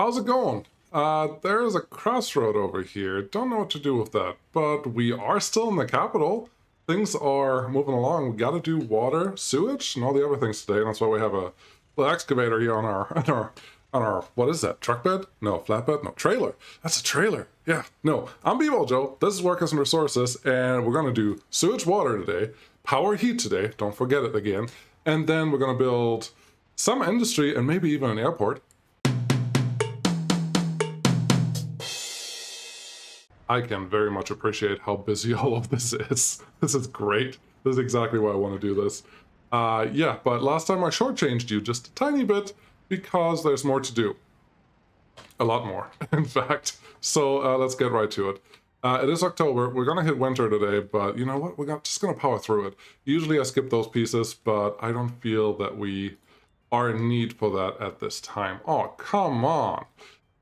How's it going? There's a crossroad over here. Don't know what to do with that, but we are still in the capital. Things are moving along. We gotta do water, sewage, and all the other things today. And that's why we have a little excavator here on our what is that? Truck bed? No, flatbed? No, trailer. That's a trailer. Yeah, no. I'm B-Ball Joe. This is Workers and Resources, and we're gonna do sewage water today, power heat today, don't forget it again, and then we're gonna build some industry and maybe even an airport. I can very much appreciate how busy all of this is. This is great. This is exactly why I want to do this. Yeah, but last time I shortchanged you just a tiny bit because there's more to do. A lot more, in fact. So let's get right to it. It is October. We're going to hit winter today, but you know what? We're just going to power through it. Usually I skip those pieces, but I don't feel that we are in need for that at this time. Oh, come on.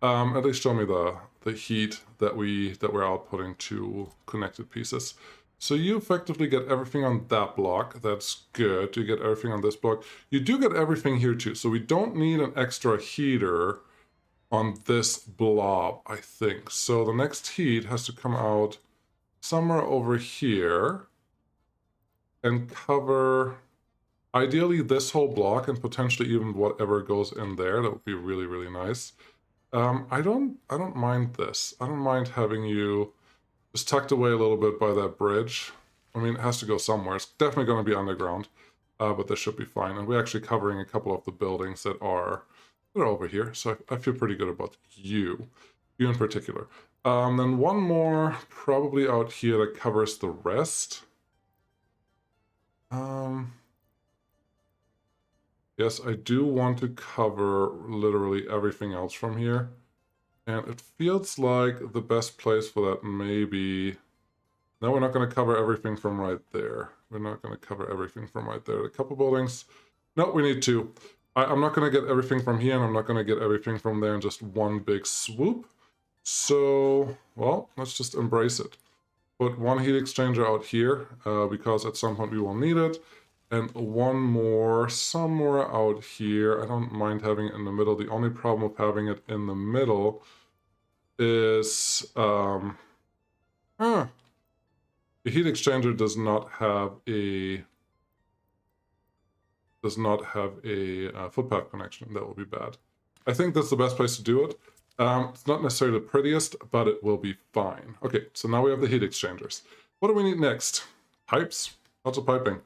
At least show me the heat that we're outputting to connected pieces. So you effectively get everything on that block. That's good. You get everything on this block. You do get everything here too. So we don't need an extra heater on this blob, I think. So the next heat has to come out somewhere over here and cover ideally this whole block and potentially even whatever goes in there. That would be really, really nice. I don't mind this. I don't mind having you just tucked away a little bit by that bridge. I mean, it has to go somewhere. It's definitely going to be underground, but this should be fine. And we're actually covering a couple of the buildings that are over here, so I feel pretty good about you in particular. Then one more probably out here that covers the rest. Yes, I do want to cover literally everything else from here. And it feels like the best place for that may be... No, we're not going to cover everything from right there. We're not going to cover everything from right there. A couple buildings. No, we need two. I'm not going to get everything from here, and I'm not going to get everything from there in just one big swoop. So, well, let's just embrace it. Put one heat exchanger out here, because at some point we will need it. And one more somewhere out here. I don't mind having it in the middle. The only problem with having it in the middle is the heat exchanger does not have a footpath connection. That will be bad. I think that's the best place to do it. It's not necessarily the prettiest, but it will be fine. Okay, so now we have the heat exchangers. What do we need next? Pipes? Lots of piping.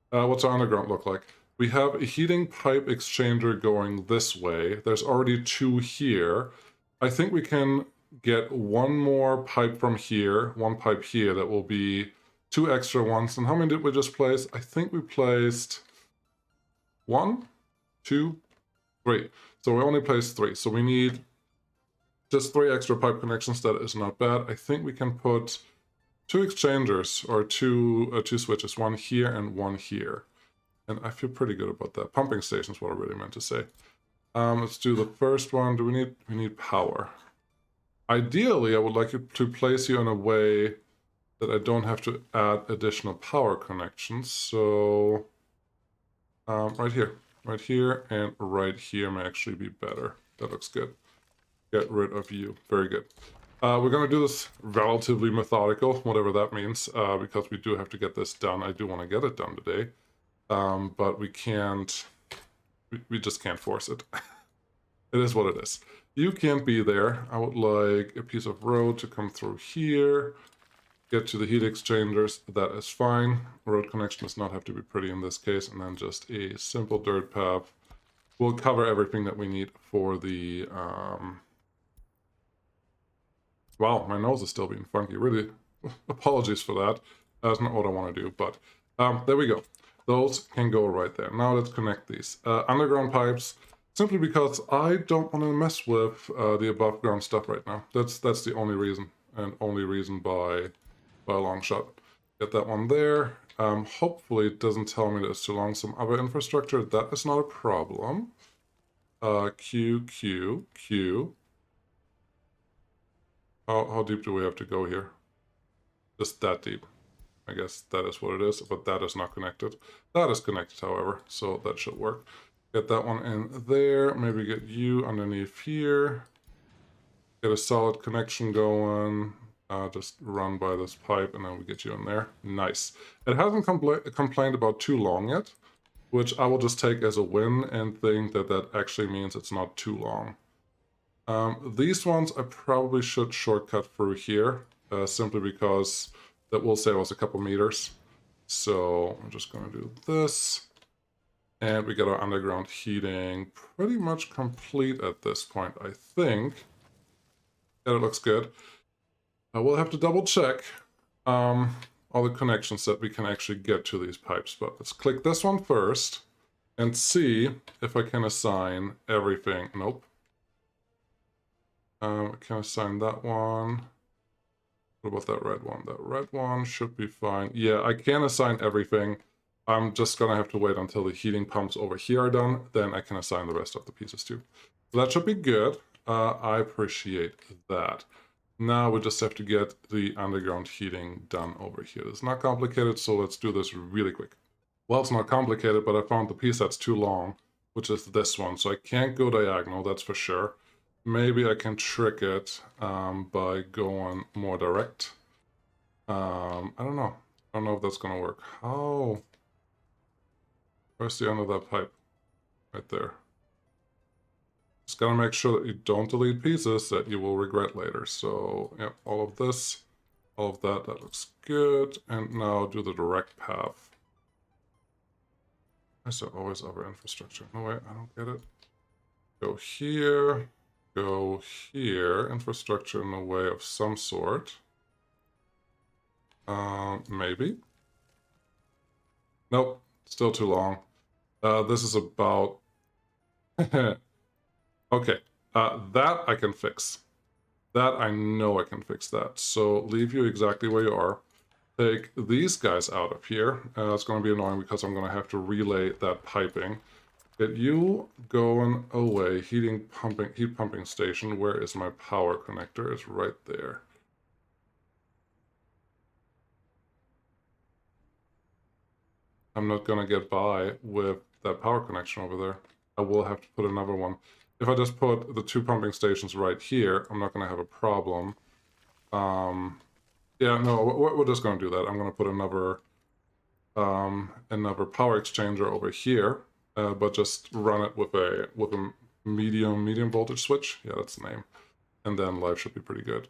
What's our underground look like? We have a heating pipe exchanger going this way. There's already two here. I think we can get one more pipe from here, one pipe here. That will be two extra ones. And how many did we just place? I think we placed 1, 2, 3. So we only placed 3. So we need just 3 extra pipe connections. That is not bad. I think we can put 2 exchangers or two switches, one here and one here. And I feel pretty good about that. Pumping station is what I really meant to say. Let's do the first one. We need power. Ideally, I would like to place you in a way that I don't have to add additional power connections. So right here, and right here may actually be better. That looks good. Get rid of you. Very good. We're going to do this relatively methodical, whatever that means, because we do have to get this done. I do want to get it done today, but we can't, we just can't force it. It is what it is. You can't be there. I would like a piece of road to come through here, get to the heat exchangers. That is fine. Road connection does not have to be pretty in this case, and then just a simple dirt path. We'll cover everything that we need for the... Wow, my nose is still being funky. Really, apologies for that. That's not what I want to do, but there we go. Those can go right there. Now let's connect these. Underground pipes, simply because I don't want to mess with the above ground stuff right now. That's the only reason, and only reason by a long shot. Get that one there. Hopefully it doesn't tell me that it's too long. Some other infrastructure, that is not a problem. Q. How deep do we have to go here? Just that deep. I guess that is what it is, but that is not connected. That is connected, however, so that should work. Get that one in there. Maybe get you underneath here. Get a solid connection going. Just run by this pipe and then we get you in there. Nice. It hasn't complained about too long yet, which I will just take as a win and think that that actually means it's not too long. These ones I probably should shortcut through here, simply because that will save us a couple meters. So I'm just going to do this. And we get our underground heating pretty much complete at this point, I think. Yeah, it looks good. I will have to double check all the connections that we can actually get to these pipes. But let's click this one first and see if I can assign everything. Nope. I can assign that one. What about that red one? That red one should be fine. Yeah, I can assign everything. I'm just gonna have to wait until the heating pumps over here are done. Then I can assign the rest of the pieces too. So that should be good. I appreciate that. Now we just have to get the underground heating done over here. It's not complicated, so let's do this really quick. Well, it's not complicated, but I found the piece that's too long, which is this one. So I can't go diagonal, that's for sure. Maybe I can trick it by going more direct. I don't know. I don't know if that's gonna work. How? Where's the end of that pipe? Right there. Just gotta make sure that you don't delete pieces that you will regret later. So, yeah, all of this, all of that, that looks good. And now do the direct path. Is there always other infrastructure? No, wait, I don't get it. Go here, go here. Infrastructure in the way of some sort. Maybe. Nope, still too long. This is about... Okay, that I can fix. That I know I can fix that. So leave you exactly where you are. Take these guys out of here. It's going to be annoying because I'm going to have to relay that piping. Get you going away. Heat pumping station. Where is my power connector? It's right there. I'm not going to get by with that power connection over there. I will have to put another one. If I just put the 2 pumping stations right here, I'm not going to have a problem. Yeah, no, we're just going to do that. I'm going to put another power exchanger over here, but just run it with a medium voltage switch. Yeah, that's the name. And then life should be pretty good.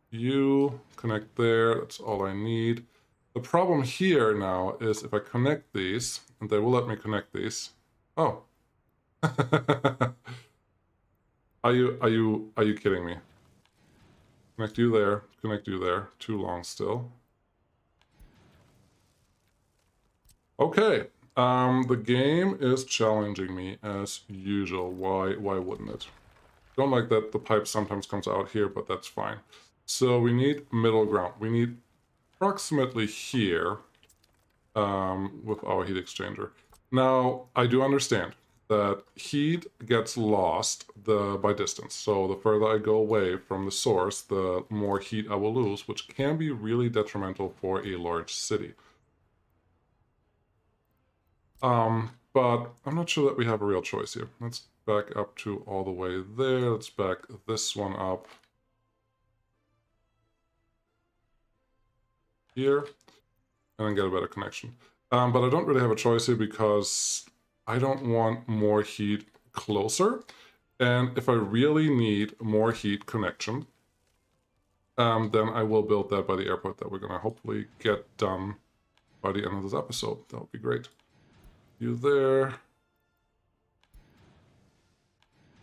You connect there. That's all I need. The problem here now is if I connect these, and they will let me connect these. Oh. Are you kidding me? Connect you there, connect you there. Too long still. Okay. The game is challenging me as usual. Why wouldn't it? Don't like that the pipe sometimes comes out here, but that's fine. So we need middle ground. We need approximately here with our heat exchanger. Now, I do understand that heat gets lost by distance. So the further I go away from the source, the more heat I will lose, which can be really detrimental for a large city. But I'm not sure that we have a real choice here. Let's back up to all the way there. Let's back this one up here and then get a better connection. But I don't really have a choice here because I don't want more heat closer. And if I really need more heat connection, then I will build that by the airport that we're going to hopefully get done by the end of this episode. That would be great. You there.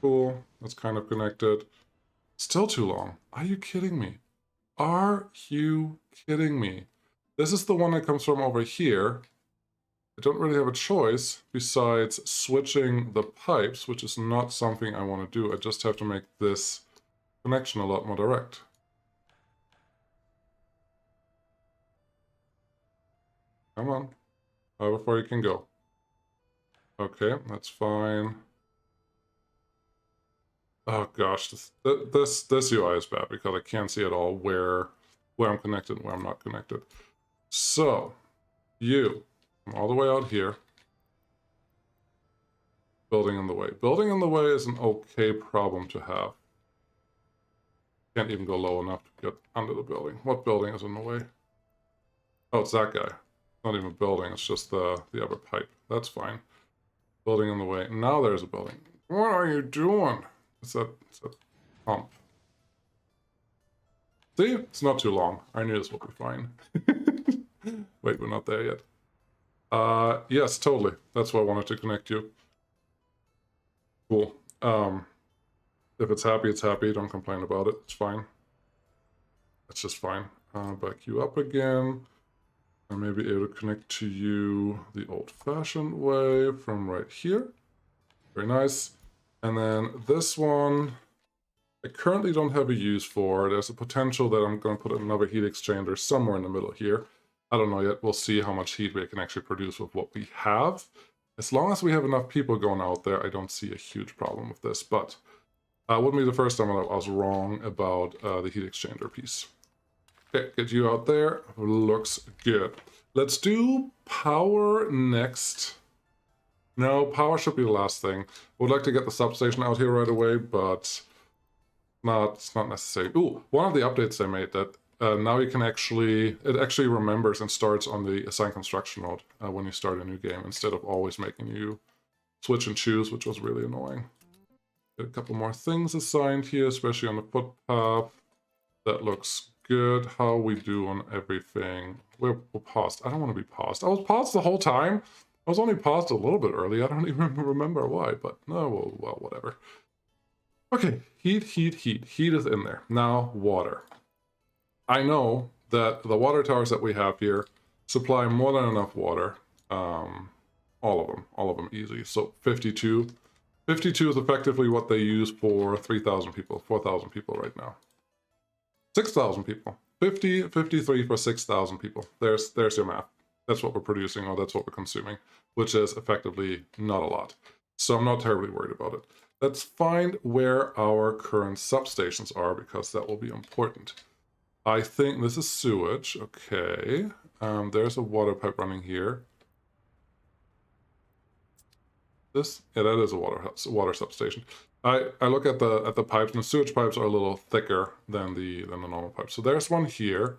Cool. That's kind of connected. Still too long. Are you kidding me? Are you kidding me? This is the one that comes from over here. I don't really have a choice besides switching the pipes, which is not something I want to do. I just have to make this connection a lot more direct. Come on. However far you can go. Okay, that's fine. Oh gosh, this UI is bad because I can't see at all where I'm connected and where I'm not connected. So, you come all the way out here. Building in the way. Building in the way is an okay problem to have. Can't even go low enough to get under the building. What building is in the way? Oh, it's that guy. Not even a building, it's just the other pipe. That's fine. Building in the way. Now there's a building. What are you doing? It's a pump. See? It's not too long. I knew this would be fine. Wait, we're not there yet. Yes, totally. That's why I wanted to connect you. Cool. If it's happy, it's happy. Don't complain about it. It's fine. It's just fine. Back you up again. I may be able to connect to you the old-fashioned way from right here. Very nice. And then this one, I currently don't have a use for. There's a potential that I'm going to put another heat exchanger somewhere in the middle here. I don't know yet. We'll see how much heat we can actually produce with what we have. As long as we have enough people going out there, I don't see a huge problem with this. But it wouldn't be the first time that I was wrong about the heat exchanger piece. Okay, get you out there. Looks good. Let's do power next. No, power should be the last thing. Would like to get the substation out here right away, but it's not necessary. Ooh, one of the updates they made that now you can it actually remembers and starts on the assign construction node when you start a new game, instead of always making you switch and choose, which was really annoying. Get a couple more things assigned here, especially on the footpath. That looks good. How we do on everything? We're paused. I don't want to be paused. I was paused the whole time. I was only paused a little bit early. I don't even remember why, but no, well, whatever. Okay, heat. Heat is in there. Now, water. I know that the water towers that we have here supply more than enough water. All of them easy. So 52. 52 is effectively what they use for 3,000 people, 4,000 people right now. 6,000 people. 53 for 6,000 people. There's your math. That's what we're producing, or that's what we're consuming, which is effectively not a lot. So I'm not terribly worried about it. Let's find where our current substations are, because that will be important. I think this is sewage. Okay. There's a water pipe running here. Yeah, that is a water substation. I look at the pipes, and the sewage pipes are a little thicker than the normal pipes. So there's one here.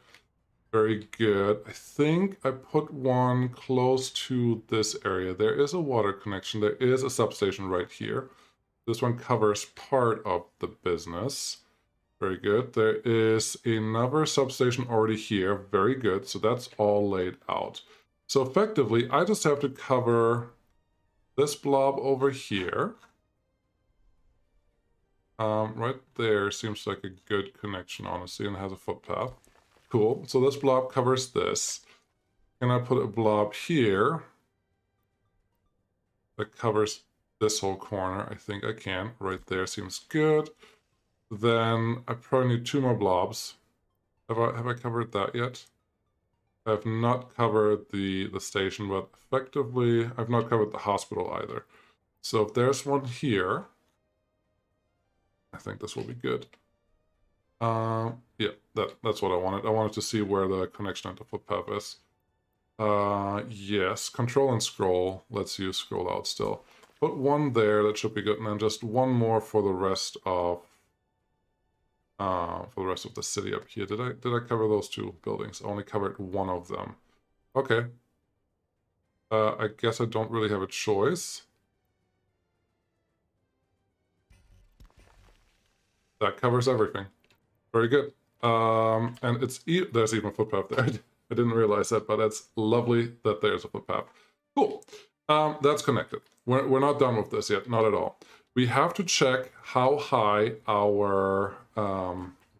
Very good. I think I put one close to this area. There is a water connection. There is a substation right here. This one covers part of the business. Very good. There is another substation already here. Very good. So that's all laid out. So effectively, I just have to cover this blob over here. Right there seems like a good connection, honestly, and it has a footpath. Cool. So this blob covers this. Can I put a blob here that covers this whole corner? I think I can. Right there seems good. Then I probably need 2 more blobs. Have I covered that yet? I have not covered the station, but effectively I've not covered the hospital either. So if there's one here, I think this will be good. Yeah, that's what I wanted. I wanted to see where the connection to footpath is. Yes, control and scroll lets you scroll out still. Put one there, that should be good, and then just one more for the rest of the city up here. Did I cover those 2 buildings? I only covered one of them. Okay. I guess I don't really have a choice. That covers everything. Very good. And there's even a footpath there. I didn't realize that, but that's lovely that there's a footpath. Cool. That's connected. We're not done with this yet, not at all. We have to check how high our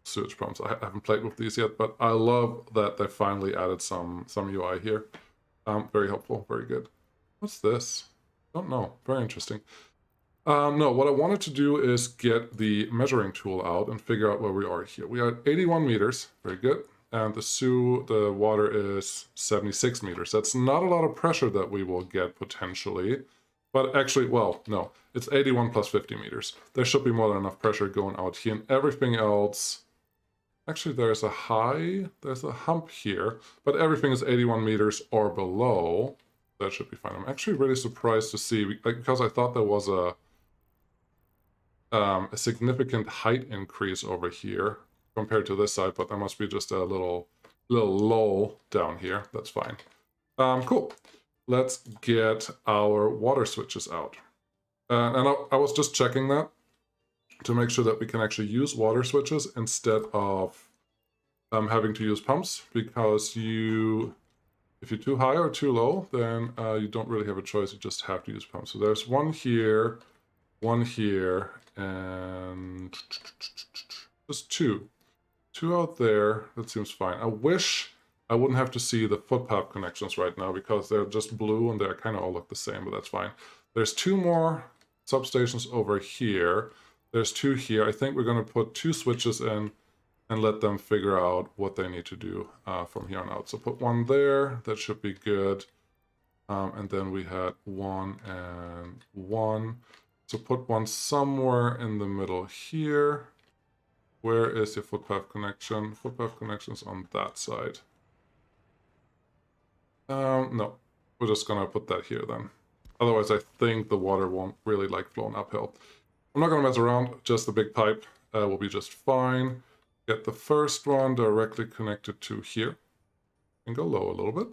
sewage pumps. I haven't played with these yet, but I love that they finally added some UI here. Very helpful, very good. What's this? Don't know. Very interesting. No, what I wanted to do is get the measuring tool out and figure out where we are here. We are at 81 meters, very good. And the water is 76 meters. That's not a lot of pressure that we will get potentially. But actually, well, no, it's 81 plus 50 meters. There should be more than enough pressure going out here, and everything else... Actually, there's a hump here, but everything is 81 meters or below. That should be fine. I'm actually really surprised to see, because I thought there was a significant height increase over here. compared to this side, but there must be just a little lull down here. That's fine. Cool. Let's get our water switches out. And I was just checking that to make sure that we can actually use water switches instead of having to use pumps, because if you're too high or too low, then you don't really have a choice. You just have to use pumps. So there's one here, and just two. Two out there. That seems fine. I wish I wouldn't have to see the footpath connections right now because they're just blue and they kind of all look the same, but that's fine. There's two more substations over here. There's two here. I think we're going to put two switches in and let them figure out what they need to do from here on out. So put one there. That should be good. And then we had 1 and 1. So put one somewhere in the middle here. Where is your footpath connection? Footpath connection's on that side. No, we're just gonna put that here then. Otherwise, I think the water won't really like flowing uphill. I'm not gonna mess around, just the big pipe will be just fine. Get the first one directly connected to here. And go low a little bit.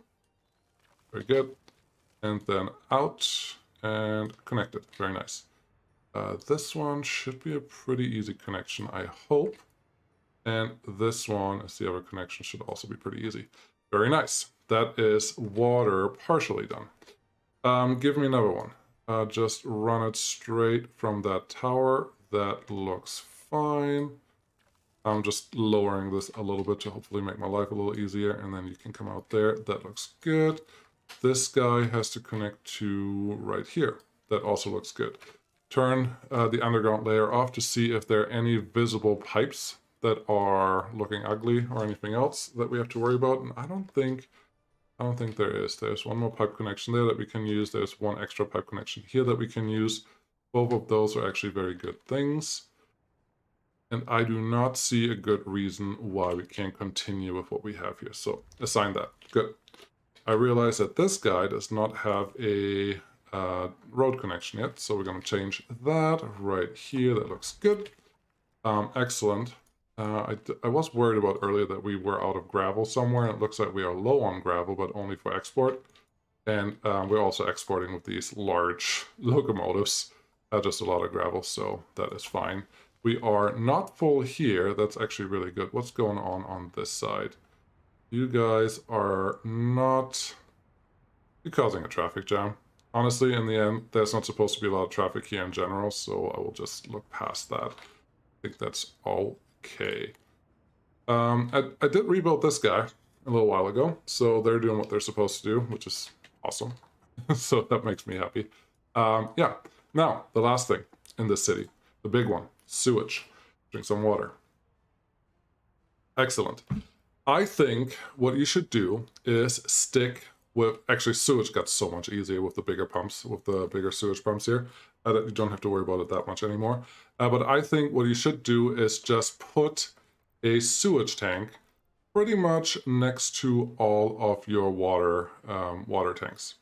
Very good. And then out and connected. Very nice. This one should be a pretty easy connection, I hope. And this one, as the other connection, should also be pretty easy. Very nice. That is water partially done. Give me another one. Just run it straight from that tower. That looks fine. I'm just lowering this a little bit to hopefully make my life a little easier, and then you can come out there. That looks good. This guy has to connect to right here. That also looks good. Turn the underground layer off to see if there are any visible pipes that are looking ugly or anything else that we have to worry about. And I don't think there is. There's one more pipe connection there that we can use. There's one extra pipe connection here that we can use. Both of those are actually very good things. And I do not see a good reason why we can't continue with what we have here. So assign that. Good. I realize that this guy does not have a road connection yet. So we're going to change that right here. That looks good. Excellent. I was worried about earlier that we were out of gravel somewhere. And it looks like we are low on gravel, but only for export. And we're also exporting with these large locomotives. Just a lot of gravel, so that is fine. We are not full here. That's actually really good. What's going on this side? You guys are not... You're causing a traffic jam. Honestly, in the end, there's not supposed to be a lot of traffic here in general, so I will just look past that. I think that's okay. I did rebuild this guy a little while ago, so they're doing what they're supposed to do, which is awesome. So that makes me happy. Yeah. Now, the last thing in this city, the big one, sewage. Drink some water. Excellent. I think what you should do is stick with... Actually, sewage got so much easier with the bigger pumps, with the bigger sewage pumps here. You don't have to worry about it that much anymore. But I think what you should do is just put a sewage tank pretty much next to all of your water tanks.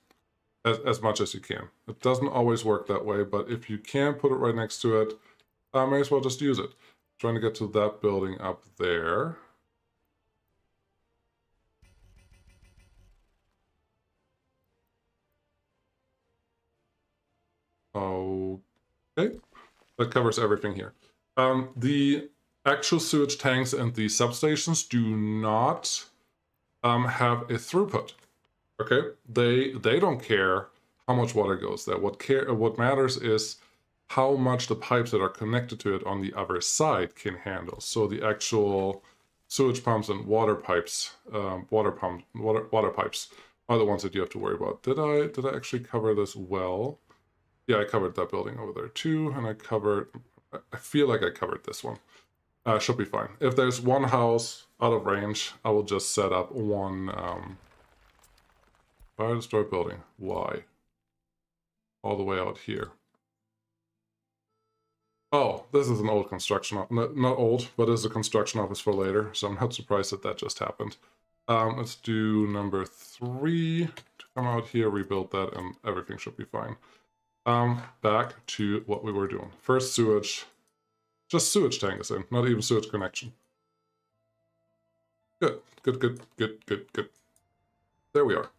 As much as you can. It doesn't always work that way, but if you can put it right next to it, may as well just use it. Trying to get to that building up there. Okay, that covers everything here. The actual sewage tanks and the substations do not have a throughput. Okay, they don't care how much water goes there. What matters is how much the pipes that are connected to it on the other side can handle. So the actual sewage pumps and water pipes, water pipes are the ones that you have to worry about. Did I actually cover this well? Yeah, I covered that building over there too, and I feel like I covered this one. Should be fine. If there's one house out of range, I will just set up one fire destroyed building. Why? All the way out here. Oh, this is an old construction office. Not old, but it's a construction office for later, so I'm not surprised that that just happened. Let's do number 3 to come out here, rebuild that, and everything should be fine. Back to what we were doing. First sewage. Just sewage tank is in, not even sewage connection. Good, good, good, good, good, good. There we are.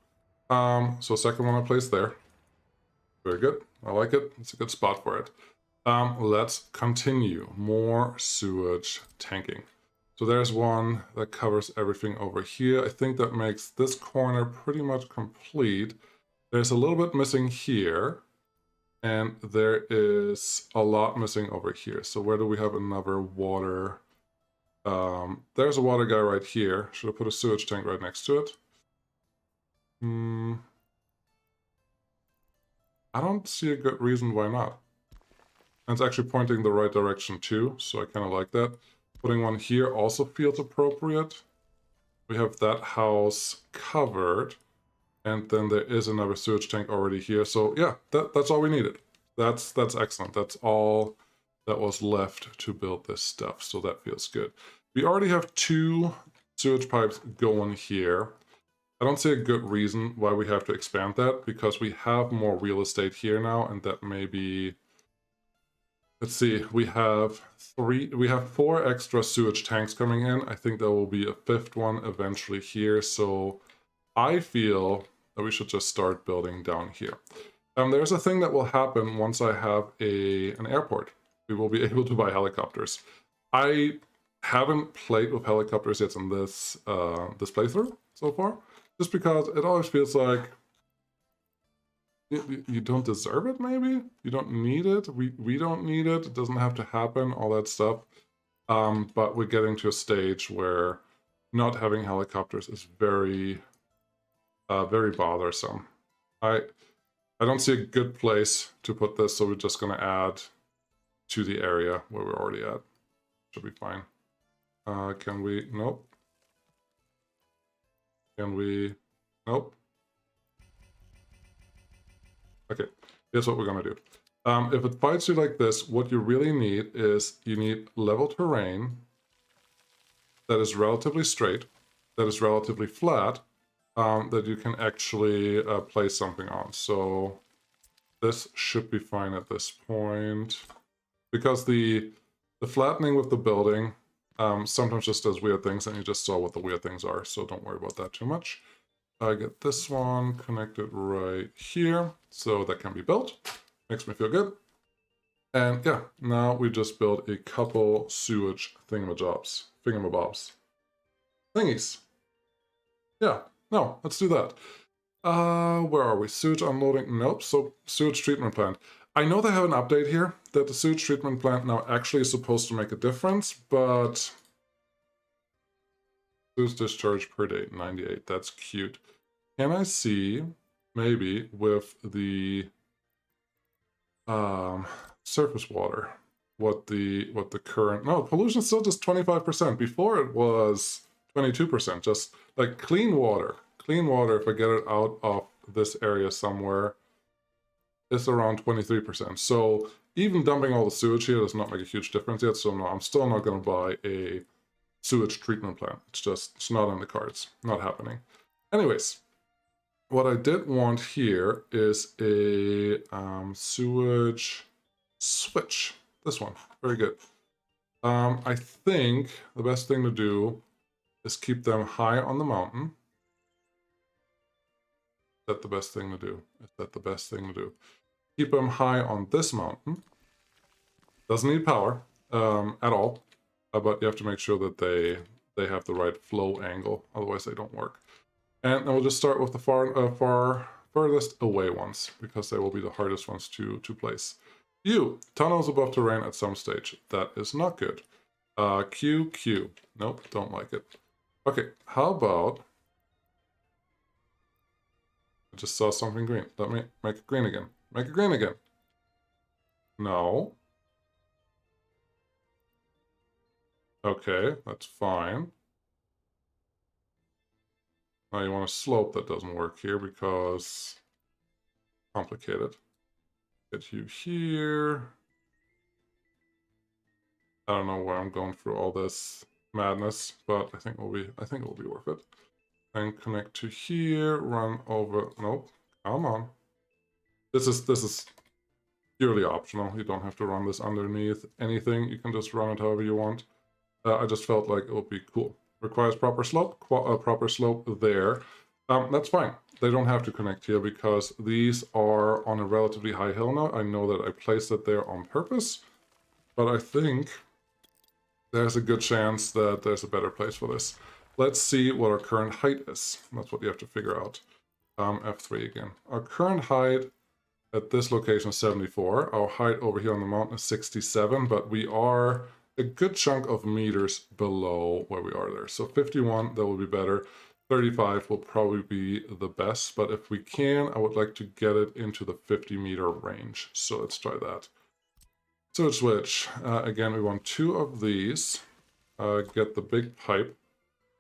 So second one I placed there. Very good. I like it. It's a good spot for it. Let's continue. More sewage tanking. So there's one that covers everything over here. I think that makes this corner pretty much complete. There's a little bit missing here. And there is a lot missing over here. So where do we have another water? There's a water guy right here. Should I put a sewage tank right next to it? I don't see a good reason why not. And it's actually pointing the right direction too, so I kind of like that. Putting one here also feels appropriate. We have that house covered. And then there is another sewage tank already here. So yeah, that's all we needed. That's excellent. That's all that was left to build this stuff. So that feels good. We already have 2 sewage pipes going here. I don't see a good reason why we have to expand that, because we have more real estate here now, and that may be... Let's see, we have 4 extra sewage tanks coming in. I think there will be a 5th one eventually here. So I feel that we should just start building down here. There's a thing that will happen once I have an airport. We will be able to buy helicopters. I haven't played with helicopters yet in this this playthrough so far, just because it always feels like you don't deserve it, maybe? You don't need it? We don't need it. It doesn't have to happen, all that stuff. But we're getting to a stage where not having helicopters is very, very bothersome. I don't see a good place to put this, so we're just going to add to the area where we're already at. Should be fine. Can we? Nope. Can we? Nope. Okay, here's what we're going to do. If it fights you like this, what you really need is you need level terrain that is relatively straight, that is relatively flat, that you can actually place something on. So this should be fine at this point, because the flattening with the building sometimes just does weird things, and you just saw what the weird things are, so don't worry about that too much. I get this one connected right here, so that can be built. Makes me feel good. And yeah, now we just build a couple sewage thingamajobs. Thingies. Yeah, no, let's do that. Where are we? Sewage unloading? Nope, so sewage treatment plant. I know they have an update here that the sewage treatment plant now actually is supposed to make a difference, but... Sewage discharge per day, 98. That's cute. Can I see, maybe, with the surface water, what the current... No, pollution is still just 25%. Before it was 22%. Just like clean water. Clean water, if I get it out of this area somewhere, is around 23%. So even dumping all the sewage here does not make a huge difference yet. So no, I'm still not going to buy a sewage treatment plant. It's not on the cards. Not happening. Anyways, what I did want here is a sewage switch. This one. Very good. I think the best thing to do is keep them high on the mountain. Is that the best thing to do? Is that the best thing to do? Keep them high on this mountain. Doesn't need power at all, but you have to make sure that they have the right flow angle, otherwise they don't work. And then we'll just start with the far furthest away ones, because they will be the hardest ones to place. Tunnels above terrain at some stage. That is not good. Q. Nope, don't like it. Okay, how about... I just saw something green. Let me make it green again. Make it green again. No. Okay, that's fine. Now you want a slope. That doesn't work here because... complicated. Get you here. I don't know where I'm going through all this madness, but I think it will be worth it. And connect to here, run over... Nope, come on. This is purely optional. You don't have to run this underneath anything. You can just run it however you want. I just felt like it would be cool requires proper slope, proper slope there. That's fine. They don't have to connect here because these are on a relatively high hill now. I know that I placed it there on purpose, but I think there's a good chance that there's a better place for this. Let's see what our current height is. That's what you have to figure out. F3 again. Our current height at this location is 74. Our height over here on the mountain is 67, but we are a good chunk of meters below where we are there. So 51, that will be better. 35 will probably be the best, but if we can, I would like to get it into the 50-meter range. So let's try that. So switch. Again, we want 2 of these. Get the big pipe.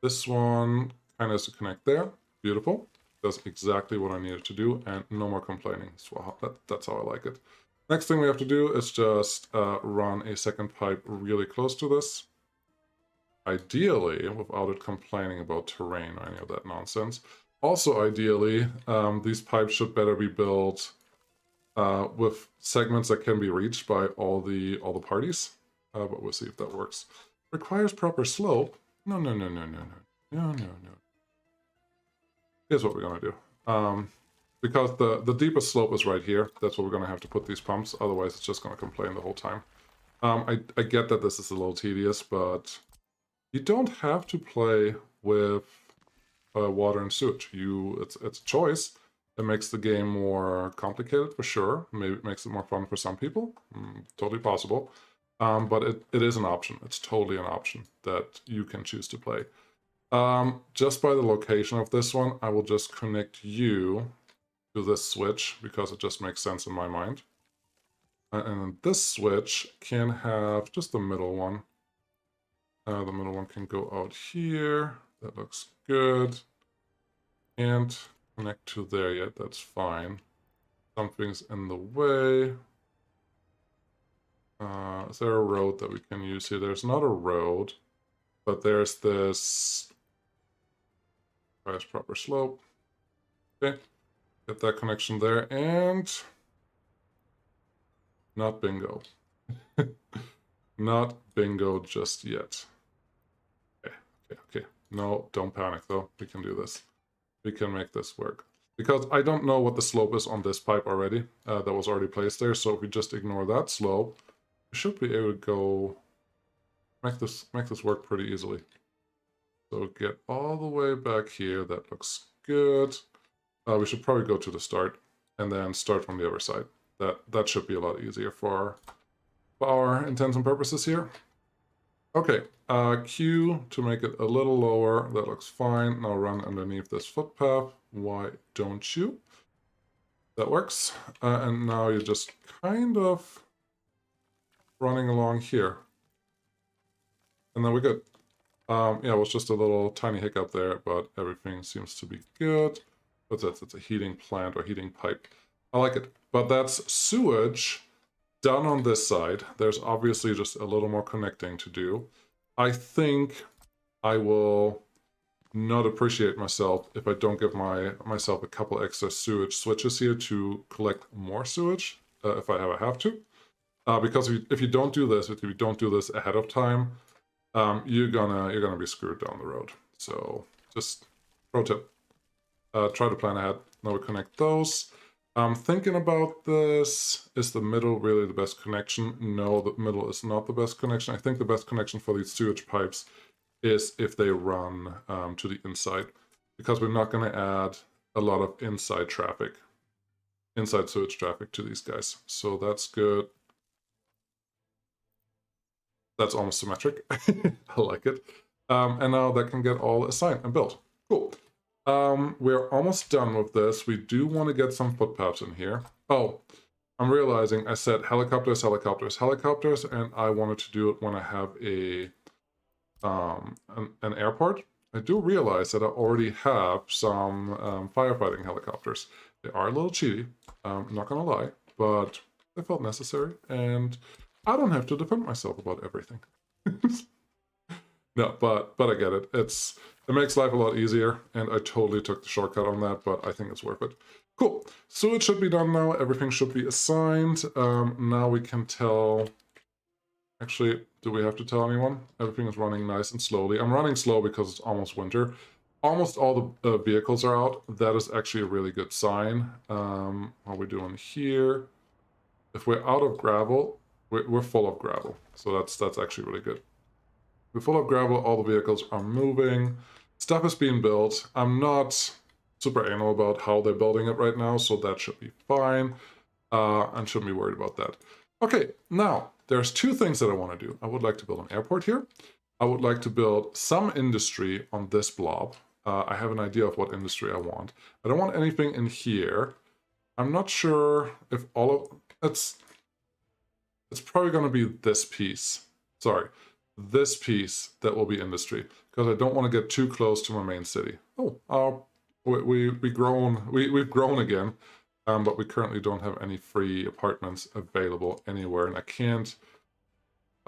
This one kind of has to connect there. Beautiful. Does exactly what I needed to do, and no more complaining. So that's how I like it. Next thing we have to do is just run a second pipe really close to this. Ideally, without it complaining about terrain or any of that nonsense. Also, ideally, these pipes should better be built with segments that can be reached by all the parties. But we'll see if that works. Requires proper slope. No. Here's what we're gonna do. Because the deepest slope is right here, that's where we're gonna have to put these pumps. Otherwise, it's just gonna complain the whole time. I get that this is a little tedious, but you don't have to play with water and sewage. It's a choice. It makes the game more complicated for sure. Maybe it makes it more fun for some people. Totally possible. But it is an option. It's totally an option that you can choose to play. Just by the location of this one, I will just connect you to this switch because it just makes sense in my mind. And then this switch can have just the middle one. The middle one can go out here. That looks good. Can't connect to there yet. That's fine. Something's in the way. Is there a road that we can use here? There's not a road, but there's this proper slope. Okay, get that connection there, and not bingo. Not bingo just yet. Okay. No, don't panic though. We can do this. We can make this work. Because I don't know what the slope is on this pipe already. That was already placed there. So if we just ignore that slope, we should be able to go make this work pretty easily. So get all the way back here. That looks good. We should probably go to the start and then start from the other side. That should be a lot easier for our intents and purposes here. Okay, Q to make it a little lower. That looks fine. Now run underneath this footpath. Why don't you? That works. And now you're just kind of running along here. And then we're good. Yeah, it was just a little tiny hiccup there, but everything seems to be good. What's that? It's a heating plant or heating pipe. I like it. But that's sewage done on this side. There's obviously just a little more connecting to do. I think I will not appreciate myself if I don't give myself a couple extra sewage switches here to collect more sewage if I ever have to. Because if you don't do this, ahead of time, you're gonna be screwed down the road. So just pro tip. Try to plan ahead. Now we connect those. Thinking about this, is the middle really the best connection? No, the middle is not the best connection. I think the best connection for these sewage pipes is if they run to the inside, because we're not going to add a lot of inside sewage traffic to these guys. So that's good. That's almost symmetric. I like it. And now that can get all assigned and built. Cool. We're almost done with this. We do want to get some footpaths in here. Oh, I'm realizing I said helicopters, and I wanted to do it when I have an airport. I do realize that I already have some firefighting helicopters. They are a little cheaty, I'm not gonna lie, but they felt necessary, and I don't have to defend myself about everything. No, but I get it. It makes life a lot easier, and I totally took the shortcut on that, but I think it's worth it. Cool. So it should be done now. Everything should be assigned. Now we can tell Actually, do we have to tell anyone? Everything is running nice and slowly. I'm running slow because it's almost winter. Almost all the vehicles are out. That is actually a really good sign. What are we doing here? If we're out of gravel, we're full of gravel. So that's actually really good. We're full of gravel, all the vehicles are moving. Stuff is being built. I'm not super anal about how they're building it right now, so that should be fine. And shouldn't be worried about that. Okay, now, there's two things that I want to do. I would like to build an airport here. I would like to build some industry on this blob. I have an idea of what industry I want. I don't want anything in here. I'm not sure if all of... It's probably going to be this piece. Sorry. This piece that will be industry. Because I don't want to get too close to my main city. Oh, we've grown again. But we currently don't have any free apartments available anywhere. And I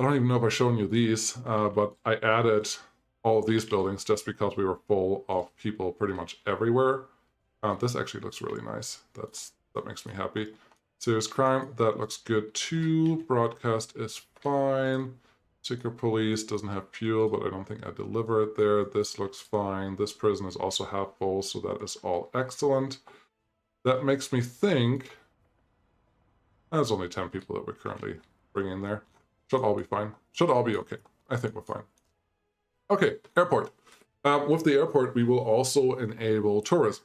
don't even know if I've shown you these, but I added all of these buildings just because we were full of people pretty much everywhere. This actually looks really nice. That makes me happy. Serious crime, that looks good too. Broadcast is fine. Secret police doesn't have fuel, but I don't think I deliver it there. This looks fine. This prison is also half full, so that is all excellent. That makes me think there's only 10 people that we're currently bringing there. Should all be fine. Should all be okay. I think we're fine. Okay, airport. With the airport, we will also enable tourism.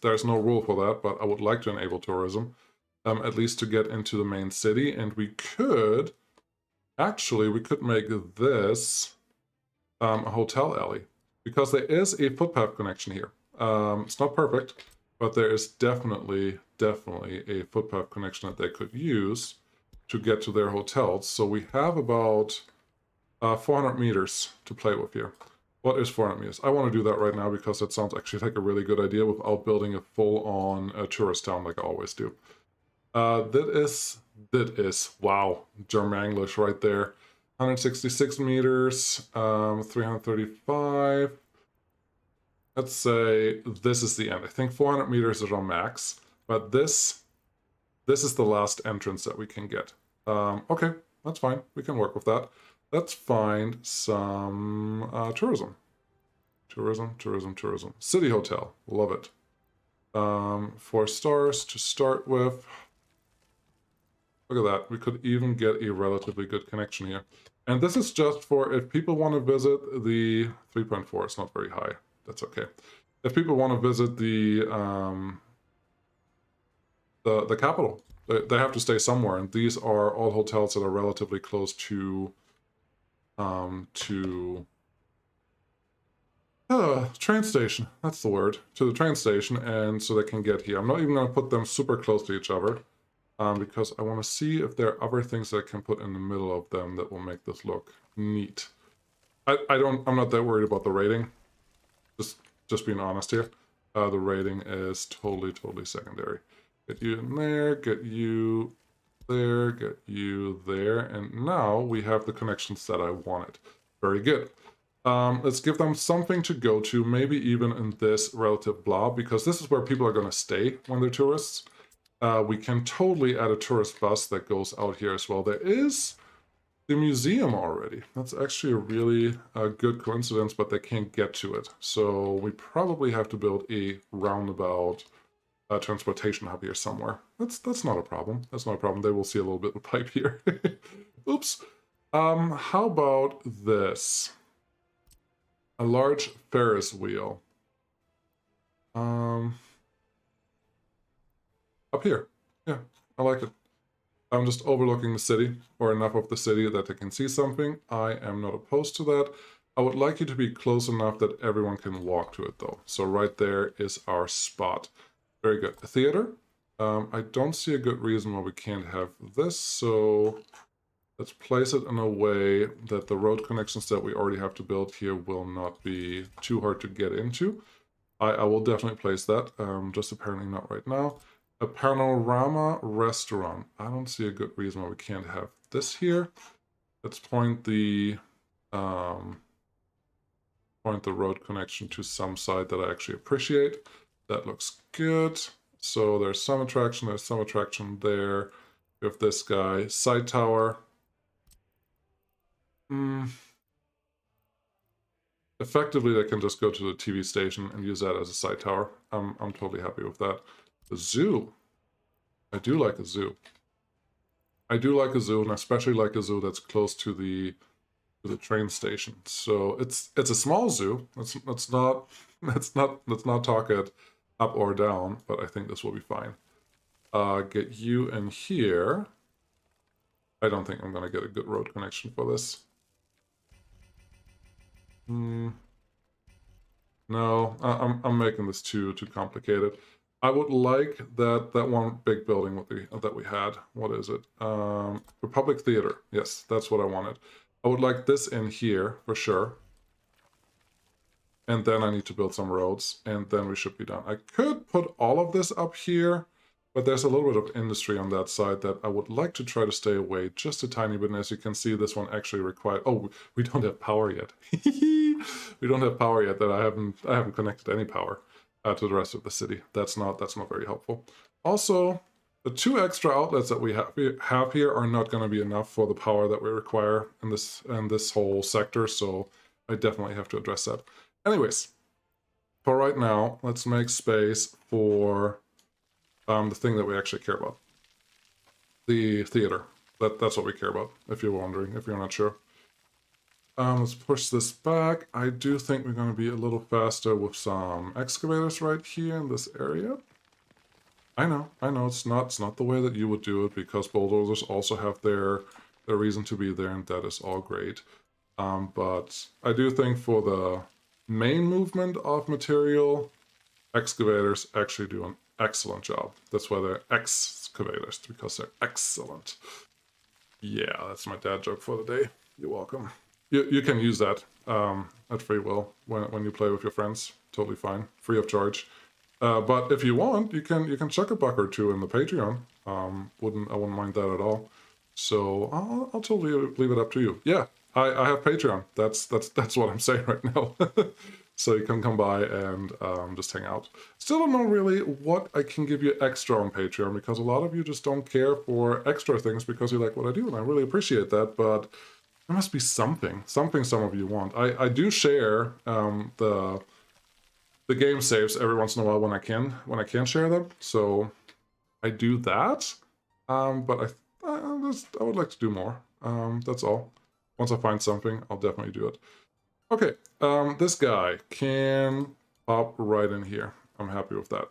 There's no rule for that, but I would like to enable tourism, at least to get into the main city. And we could make this a hotel alley, because there is a footpath connection here. It's not perfect, but there is definitely a footpath connection that they could use to get to their hotels. So we have about 400 meters to play with here. What is 400 meters? I want to do that right now because that sounds actually like a really good idea without building a full-on tourist town like I always do. That is, wow, Germanglish right there. 166 meters, 335. Let's say this is the end. I think 400 meters is our max, but this is the last entrance that we can get. Okay, that's fine. We can work with that. Let's find some tourism. Tourism. City hotel. Love it. 4 stars to start with. Look at that. We could even get a relatively good connection here. And this is just for if people want to visit the 3.4. It's not very high. That's okay. If people want to visit the capital, they have to stay somewhere, and these are all hotels that are relatively close to train station. That's the word. To the train station, and so they can get here. I'm not even going to put them super close to each other, because I want to see if there are other things that I can put in the middle of them that will make this look neat. I'm not that worried about the rating. Just being honest here. The rating is totally secondary. Get you in there, get you there, get you there, and now we have the connections that I wanted. Very good. Let's give them something to go to, maybe even in this relative blob, because this is where people are going to stay when they're tourists. We can totally add a tourist bus that goes out here as well. There is the museum already. That's actually a really good coincidence, but they can't get to it. So we probably have to build a roundabout transportation hub here somewhere. That's not a problem. That's not a problem. They will see a little bit of pipe here. Oops. How about this? A large Ferris wheel. Up here. Yeah, I like it. I'm just overlooking the city, or enough of the city that they can see something. I am not opposed to that. I would like you to be close enough that everyone can walk to it, though. So right there is our spot. Very good. A theater. I don't see a good reason why we can't have this, so let's place it in a way that the road connections that we already have to build here will not be too hard to get into. I will definitely place that, just apparently not right now. A panorama restaurant. I don't see a good reason why we can't have this here. Let's point the road connection to some side that I actually appreciate. That looks good. So there's some attraction there. We have this guy, side tower. Mm, effectively, they can just go to the TV station and use that as a side tower. I'm totally happy with that. The zoo. I do like a zoo. I do like a zoo, and especially like a zoo that's close to the train station. So it's a small zoo. Let's not let's not talk it up or down, but I think this will be fine. Get you in here. I don't think I'm gonna get a good road connection for this. Hmm. No, I'm making this too complicated. I would like that one big building that we had. What is it? Republic Theater. Yes, that's what I wanted. I would like this in here for sure. And then I need to build some roads, and then we should be done. I could put all of this up here, but there's a little bit of industry on that side that I would like to try to stay away just a tiny bit. And as you can see, this one actually requires... Oh, we don't have power yet. We don't have power yet. That I haven't connected any power to the rest of the city. That's not very helpful. Also, the 2 extra outlets that we have here are not going to be enough for the power that we require in this whole sector. So I definitely have to address that. Anyways, for right now, let's make space for the thing that we actually care about. The theater. That's what we care about, if you're wondering, if you're not sure. Let's push this back. I do think we're going to be a little faster with some excavators right here in this area. I know, it's not the way that you would do it, because bulldozers also have their reason to be there, and that is all great. But I do think for the main movement of material, excavators actually do an excellent job. That's why they're excavators, because they're excellent. Yeah, that's my dad joke for the day. You're welcome. You can use that at free will when you play with your friends. Totally fine, free of charge. But if you want, you can chuck a buck or two in the Patreon. I wouldn't mind that at all. So I'll totally leave it up to you. Yeah, I have Patreon. That's what I'm saying right now. So you can come by and just hang out. Still don't know really what I can give you extra on Patreon, because a lot of you just don't care for extra things because you like what I do, and I really appreciate that. But there must be something some of you want. I do share the game saves every once in a while when I can share them. So I do that. But I would like to do more. That's all. Once I find something, I'll definitely do it. Okay, this guy can pop right in here. I'm happy with that.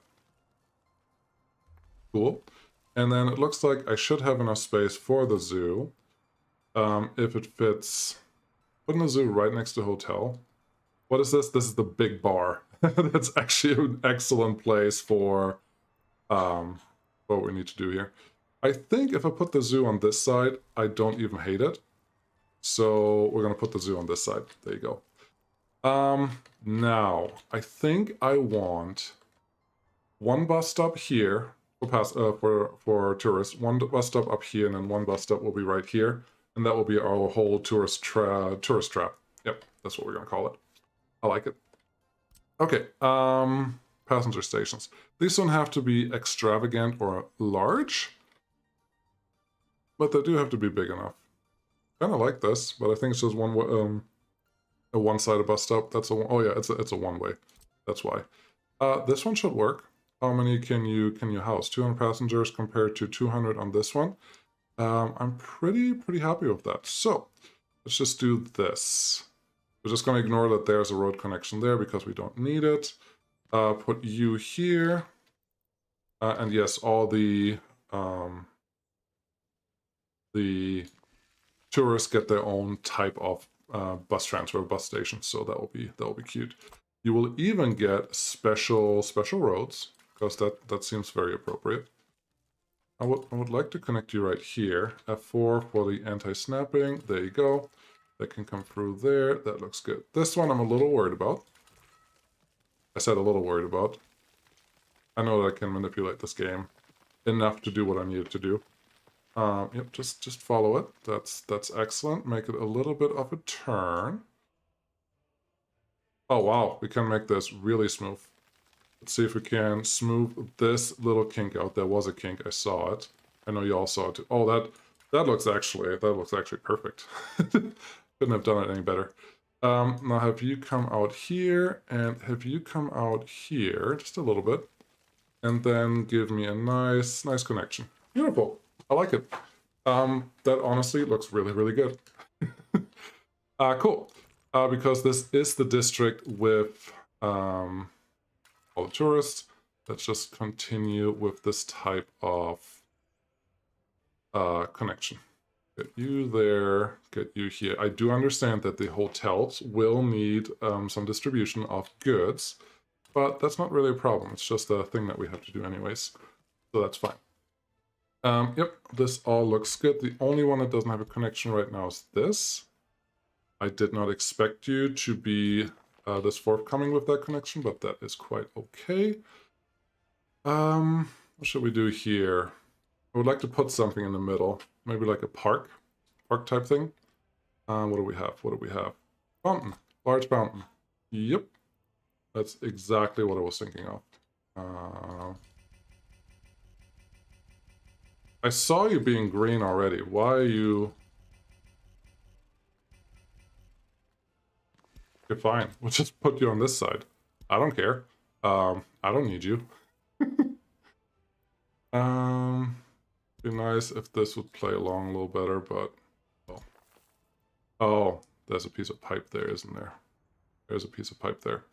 Cool. And then it looks like I should have enough space for the zoo. If it fits, putting the zoo right next to the hotel. What is this? This is the big bar. That's actually an excellent place for what we need to do here. I think if I put the zoo on this side, I don't even hate it. So we're gonna put the zoo on this side. There you go. Now I think I want one bus stop here for tourists, one bus stop up here, and then one bus stop will be right here, and that will be our whole tourist trap. Yep, that's what we're gonna call it. I like it. Okay, passenger stations. These don't have to be extravagant or large, but they do have to be big enough. Kind of like this, but I think it's just a one-sided bus stop. Oh yeah, it's a one-way. That's why. This one should work. How many can you house? 200 passengers compared to 200 on this one. I'm pretty happy with that. So let's just do this. We're just going to ignore that there's a road connection there because we don't need it. Put you here. And yes, all the tourists get their own type of bus transfer, bus station. So that will be cute. You will even get special roads, because that seems very appropriate. I would like to connect you right here. F4 for the anti-snapping. There you go. That can come through there. That looks good. This one I'm a little worried about. I said a little worried about. I know that I can manipulate this game enough to do what I needed to do. Yep, just follow it. That's excellent. Make it a little bit of a turn. Oh wow, we can make this really smooth. Let's see if we can smooth this little kink out. There was a kink, I saw it. I know you all saw it too. Oh, that looks actually perfect. Couldn't have done it any better. Now have you come out here, and have you come out here just a little bit, and then give me a nice connection. Beautiful. I like it. That honestly looks really, really good. Cool. Because this is the district with all the tourists. Let's just continue with this type of connection. Get you there, get you here. I do understand that the hotels will need some distribution of goods, but that's not really a problem. It's just a thing that we have to do anyways, so that's fine. Yep, this all looks good. The only one that doesn't have a connection right now is this. I did not expect you to be this forthcoming with that connection, but that is quite okay. What should we do here? I would like to put something in the middle, maybe like a park type thing. What do we have? What do we have? Fountain, large fountain. Yep, that's exactly what I was thinking of. I saw you being green already. Why are you... Okay, fine. We'll just put you on this side. I don't care. I don't need you. Be nice if this would play along a little better, but... Oh, there's a piece of pipe there, isn't there? There's a piece of pipe there.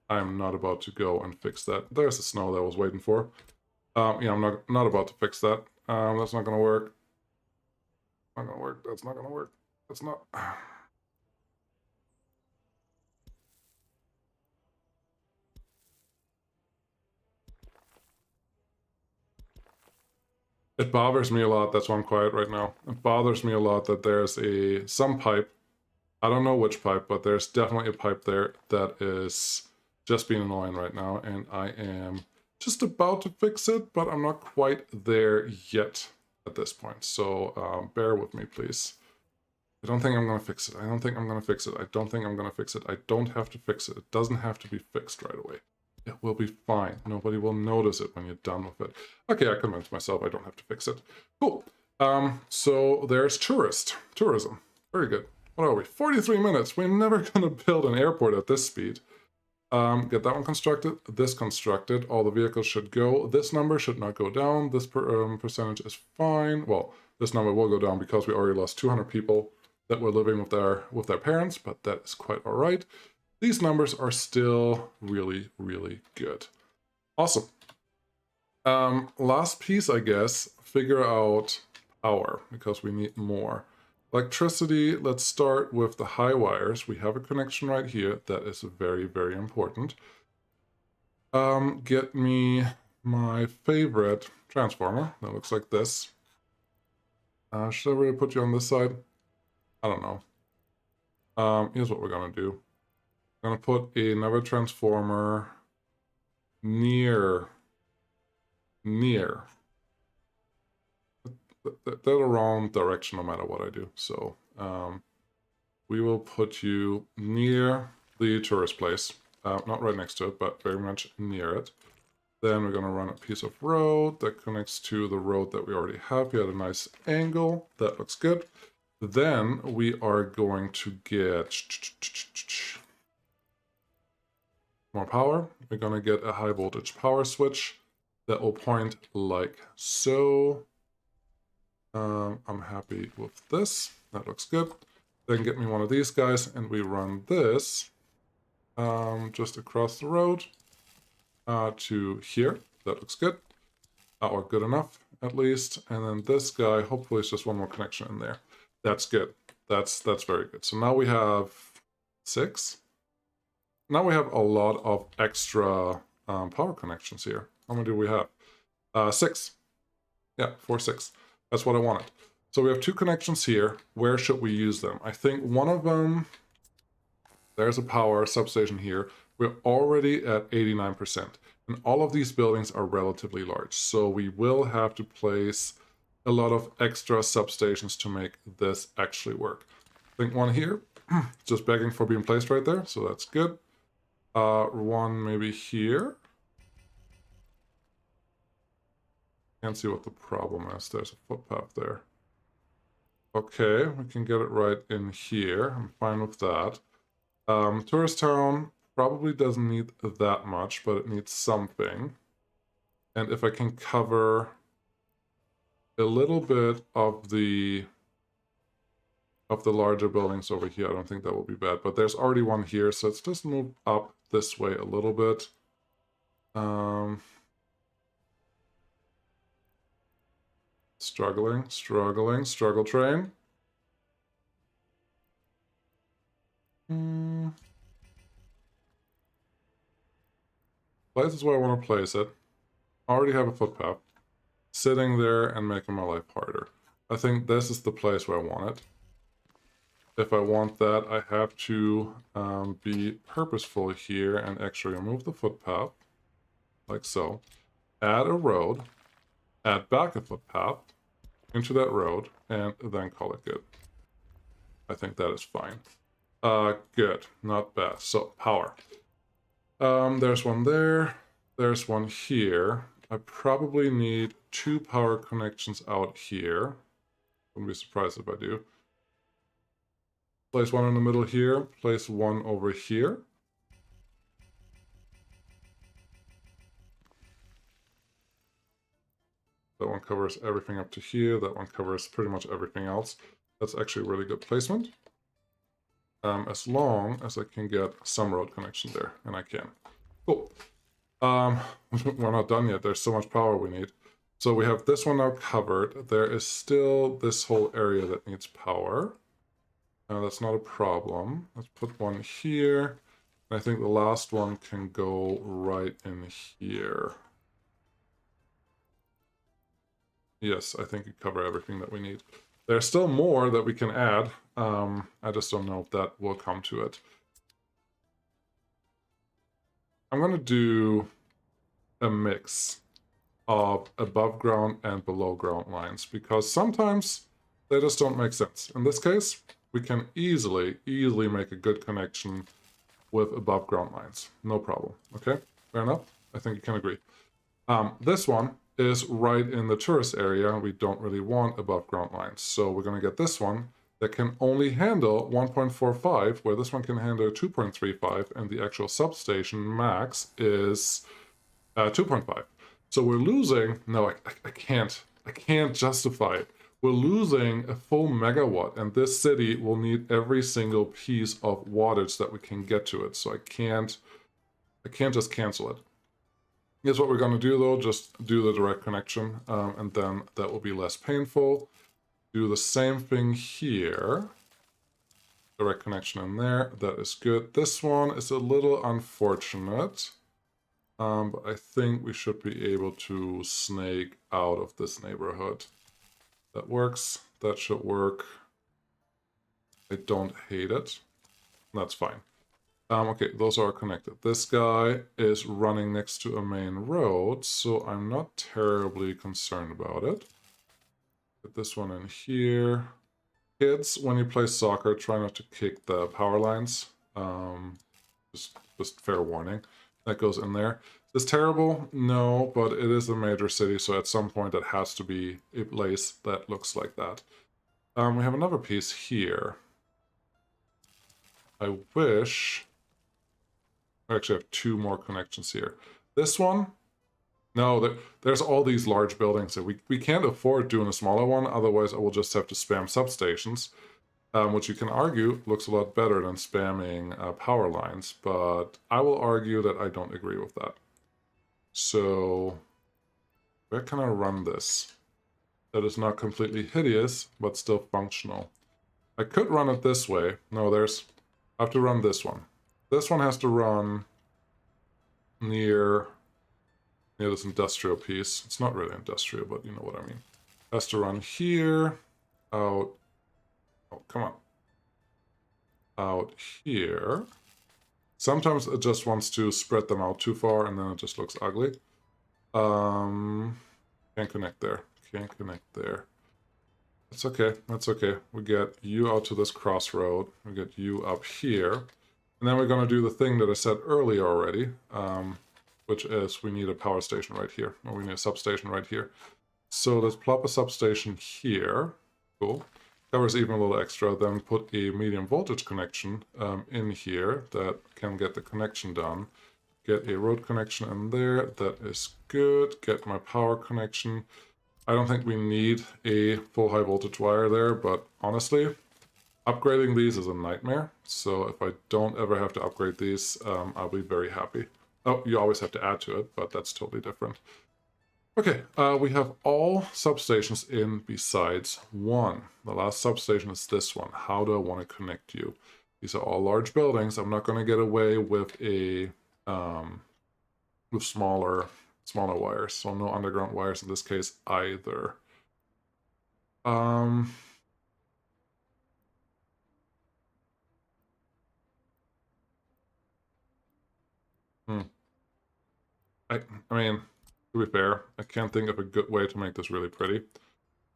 I'm not about to go and fix that. There's the snow that I was waiting for. Yeah, I'm not about to fix that. That's not gonna work. Not gonna work. That's not gonna work. That's not... It bothers me a lot, that's why I'm quiet right now. It bothers me a lot that there's some pipe, I don't know which pipe, but there's definitely a pipe there that is just being annoying right now, and I am just about to fix it, but I'm not quite there yet at this point, so bear with me, please. I don't think I'm gonna fix it. I don't think I'm gonna fix it. I don't think I'm gonna fix it. I don't have to fix it. It doesn't have to be fixed right away. It will be fine. Nobody will notice it when you're done with it. Okay, I convinced myself I don't have to fix it. Cool. So there's tourism. Very good. What are we? 43 minutes. We're never going to build an airport at this speed. Get that one constructed. This constructed. All the vehicles should go. This number should not go down. This percentage is fine. Well, this number will go down because we already lost 200 people that were living with their parents, but that is quite all right. These numbers are still really, really good. Awesome. Last piece, I guess, figure out power, because we need more. Electricity, let's start with the high wires. We have a connection right here that is very, very important. Get me my favorite transformer that looks like this. Should I really put you on this side? I don't know. Here's what we're gonna do. I'm gonna put another transformer near they're the wrong direction no matter what I do. So we will put you near the tourist place, not right next to it, but very much near it. Then we're gonna run a piece of road that connects to the road that we already have. We had a nice angle. That looks good. Then we are going to get more power. We're gonna get a high voltage power switch that will point like so. I'm happy with this. That looks good. Then get me one of these guys, and we run this just across the road to here. That looks good, or good enough at least. And then this guy, hopefully, it's just one more connection in there. That's good. That's very good. So now we have 6. Now we have a lot of extra power connections here. How many do we have? 6. Yeah, 4, 6. That's what I wanted. So we have 2 connections here. Where should we use them? I think one of them, there's a power substation here. We're already at 89%. And all of these buildings are relatively large. So we will have to place a lot of extra substations to make this actually work. I think one here, just begging for being placed right there. So that's good. One maybe here. Can't see what the problem is. There's a footpath there. Okay, we can get it right in here. I'm fine with that. Tourist town probably doesn't need that much, but it needs something. And if I can cover a little bit of the larger buildings over here, I don't think that will be bad. But there's already one here, so let's just move up this way a little bit. Struggling, struggle train. Places where I want to place it. I already have a footpath. Sitting there and making my life harder. I think this is the place where I want it. If I want that, I have to be purposeful here and actually remove the footpath, like so. Add a road, add back a footpath into that road, and then call it good. I think that is fine. Good, not bad. So, power. There's one there, there's one here. I probably need 2 power connections out here. Wouldn't be surprised if I do. Place one in the middle here, place one over here. That one covers everything up to here, that one covers pretty much everything else. That's actually really good placement. As long as I can get some road connection there, and I can. Cool. We're not done yet, there's so much power we need. So we have this one now covered. There is still this whole area that needs power. That's not a problem. Let's put one here. I think the last one can go right in here. Yes, I think you cover everything that we need. There's still more that we can add. I just don't know if that will come to it. I'm going to do a mix of above ground and below ground lines because sometimes they just don't make sense. In this case, we can easily make a good connection with above ground lines. No problem. Okay, fair enough. I think you can agree. This one is right in the tourist area. We don't really want above ground lines. So we're going to get this one that can only handle 1.45, where this one can handle 2.35, and the actual substation max is 2.5. So we're losing, no, I can't justify it. We're losing a full megawatt, and this city will need every single piece of wattage that we can get to it. So I can't just cancel it. Here's what we're going to do though, just do the direct connection, and then that will be less painful. Do the same thing here. Direct connection in there, that is good. This one is a little unfortunate, but I think we should be able to snake out of this neighborhood. That works, that should work. I don't hate it, that's fine. Okay, those are connected. This guy is running next to a main road, so I'm not terribly concerned about it. Put this one in here. Kids, when you play soccer, try not to kick the power lines. Just fair warning. That goes in there. Is this terrible? No, but it is a major city, so at some point it has to be a place that looks like that. We have another piece here. I wish... I actually have 2 more connections here. This one, no, there's all these large buildings that we can't afford doing a smaller one, otherwise I will just have to spam substations, which you can argue looks a lot better than spamming power lines, but I will argue that I don't agree with that. So, where can I run this? That is not completely hideous, but still functional. I could run it this way. No, I have to run this one. This one has to run near this industrial piece. It's not really industrial, but you know what I mean. It has to run here, out, oh, come on, out here. Sometimes it just wants to spread them out too far, and then it just looks ugly. Can't connect there. Can't connect there. That's okay. That's okay. We get you out to this crossroad. We get you up here. And then we're going to do the thing that I said earlier already, which is we need a power station right here, or we need a substation right here. So let's plop a substation here. Cool. covers even a little extra. Then put a medium voltage connection in here that can get the connection done. Get a road connection in there. That is good. Get my power connection. I don't think we need a full high voltage wire there, but honestly, upgrading these is a nightmare. So if I don't ever have to upgrade these, I'll be very happy. Oh, you always have to add to it, but that's totally different. Okay, we have all substations in besides one. The last substation is this one. How do I want to connect you? These are all large buildings. I'm not going to get away with a with smaller wires. So no underground wires in this case either. I mean, to be fair, I can't think of a good way to make this really pretty.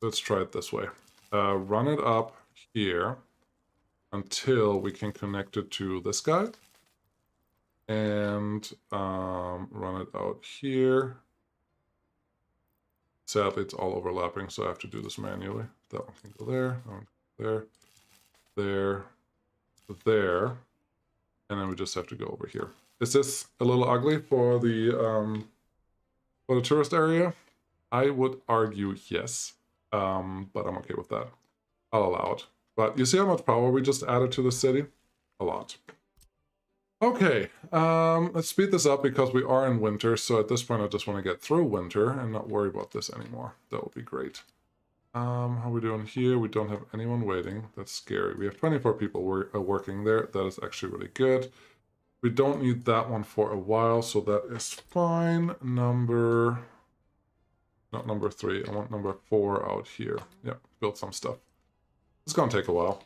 Let's try it this way. Run it up here until we can connect it to this guy. And run it out here. Sadly, it's all overlapping, so I have to do this manually. That one can go there, that one can go there, there, and then we just have to go over here. Is this a little ugly for the tourist area? I would argue yes, but I'm okay with that. I'll allow it. But you see how much power we just added to the city? A lot. Okay, let's speed this up because we are in winter, so at this point I just want to get through winter and not worry about this anymore. That would be great. How are we doing here? We don't have anyone waiting. That's scary. We have 24 people working there. That is actually really good. We don't need that one for a while, so that is fine. Not number 3. I want number 4 out here. Yep, build some stuff. It's gonna take a while.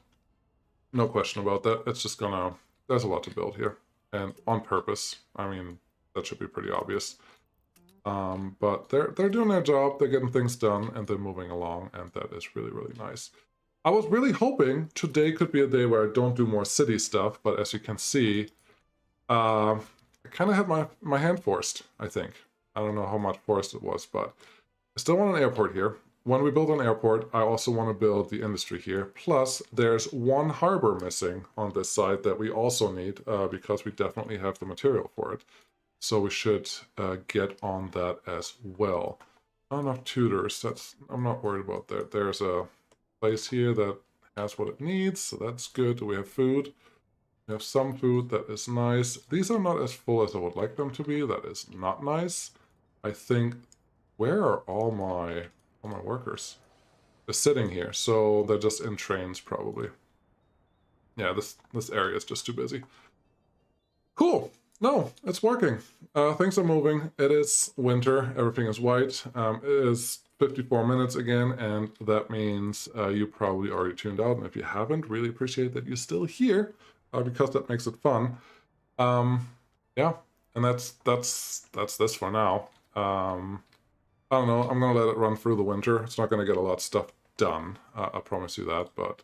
No question about that. It's just gonna... There's a lot to build here. And on purpose. I mean, that should be pretty obvious. But they're doing their job. They're getting things done, and they're moving along, and that is really, really nice. I was really hoping today could be a day where I don't do more city stuff, but as you can see, I kind of had my hand forced, I think. I don't know how much forced it was, but I still want an airport here. When we build an airport, I also want to build the industry here. Plus, there's one harbor missing on this side that we also need because we definitely have the material for it. So we should get on that as well. Not enough tutors. I'm not worried about that. There's a place here that has what it needs, so that's good. We have food. We have some food. That is nice. These are not as full as I would like them to be. That is not nice. I think... Where are all my workers? They're sitting here, so they're just in trains probably. Yeah, this area is just too busy. Cool. No, it's working. Things are moving. It is winter. Everything is white. It is 54 minutes again, and that means you probably already tuned out. And if you haven't, really appreciate that you're still here because that makes it fun. Yeah, and that's this for now. I don't know, I'm going to let it run through the winter. It's not going to get a lot of stuff done, I promise you that, but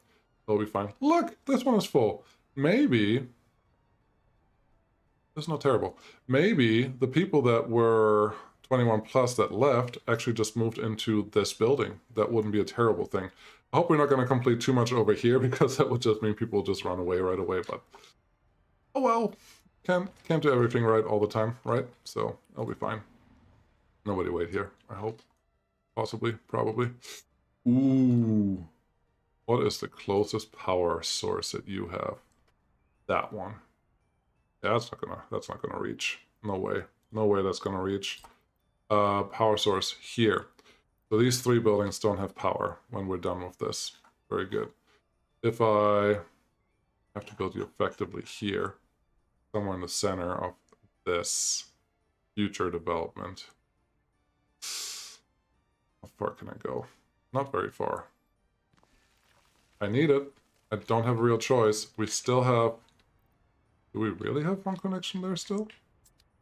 it'll be fine. Look, this one is full. Maybe, it's not terrible. Maybe the people that were 21 plus that left actually just moved into this building. That wouldn't be a terrible thing. I hope we're not going to complete too much over here because that would just mean people just run away right away, but oh well. Can't do everything right all the time, right? So it'll be fine. Nobody wait here, I hope. Possibly, probably. Ooh. What is the closest power source that you have? That one. Yeah, that's not gonna reach. No way. No way that's gonna reach. Power source here. So these 3 buildings don't have power when we're done with this. Very good. If I have to build you effectively here, somewhere in the center of this future development. How far can I go? Not very far. I need it. I don't have a real choice. We still have... Do we really have one connection there still?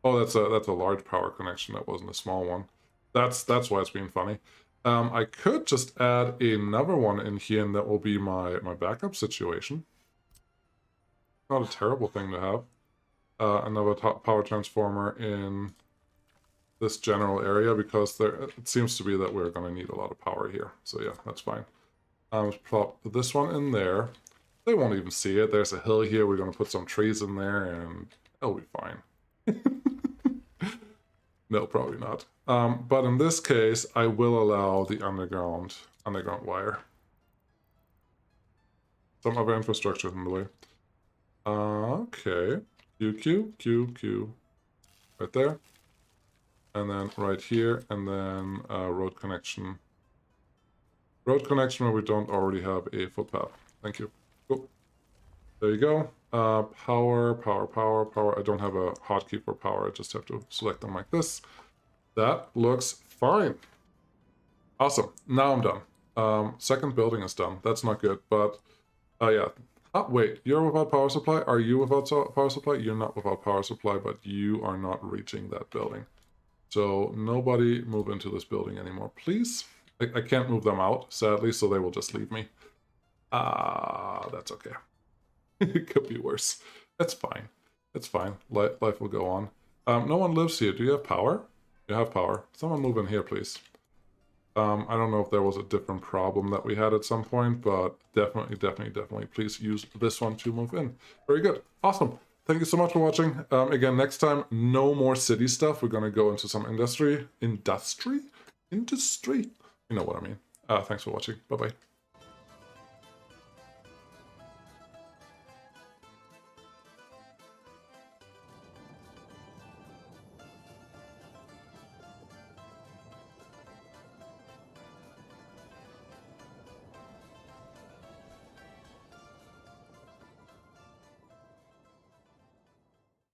Oh, that's a large power connection. That wasn't a small one. That's why it's being funny. I could just add another one in here, and that will be my backup situation. Not a terrible thing to have. Another power transformer in this general area, because it seems to be that we're going to need a lot of power here. So yeah, that's fine. Plop this one in there. They won't even see it. There's a hill here. We're going to put some trees in there and it'll be fine. No, probably not. But in this case, I will allow the underground wire. Some other infrastructure in the way. Okay. Q. Right there. And then right here, and then road connection. Road connection where we don't already have a footpath. Thank you. Cool. There you go. Power. I don't have a hotkey for power. I just have to select them like this. That looks fine. Awesome. Now I'm done. Second building is done. That's not good, but yeah. Oh, wait, you're without power supply? Are you without power supply? You're not without power supply, but you are not reaching that building. So nobody move into this building anymore, please. I can't move them out, sadly, so they will just leave me. That's okay. It could be worse. It's fine. It's fine. Life will go on. No one lives here. Do you have power? You have power. Someone move in here, please. I don't know if there was a different problem that we had at some point, but definitely, please use this one to move in. Very good. Awesome. Thank you so much for watching. Again, next time, no more city stuff. We're going to go into some industry. You know what I mean. Thanks for watching. Bye-bye.